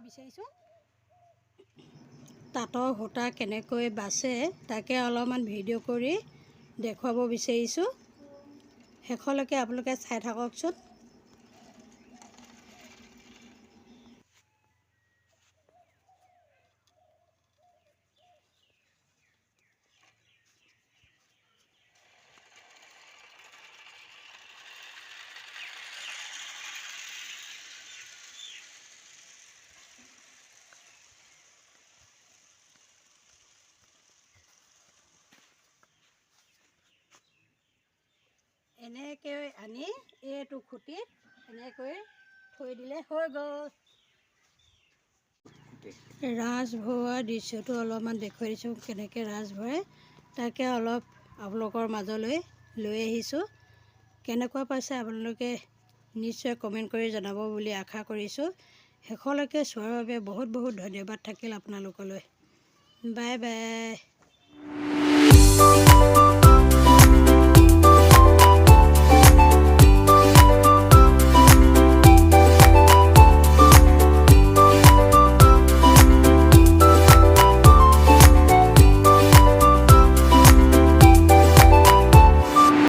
বিচাৰিছোঁ তাঁতৰ সূতা কেনেকৈ বাচে তাকে অলপমান ভিডিঅ' কৰি দেখুৱাব বিচাৰিছোঁ। শেষলৈকে আপোনালোকে চাই থাককচোন। এনেকৈ আনি এইটো খুঁটিত এনেকৈ থৈ দিলে হৈ গ'ল। ৰাঁচ ভৰোৱা দৃশ্যটো অলপমান দেখুৱাই দিছোঁ, কেনেকৈ ৰাঁচ ভৰাই তাকে অলপ আপোনালোকৰ মাজলৈ লৈ আহিছোঁ। কেনেকুৱা পাইছে আপোনালোকে নিশ্চয় কমেণ্ট কৰি জনাব বুলি আশা কৰিছোঁ। শেষলৈকে চোৱাৰ বাবে বহুত বহুত ধন্যবাদ থাকিল আপোনালোকলৈ। Bye bye.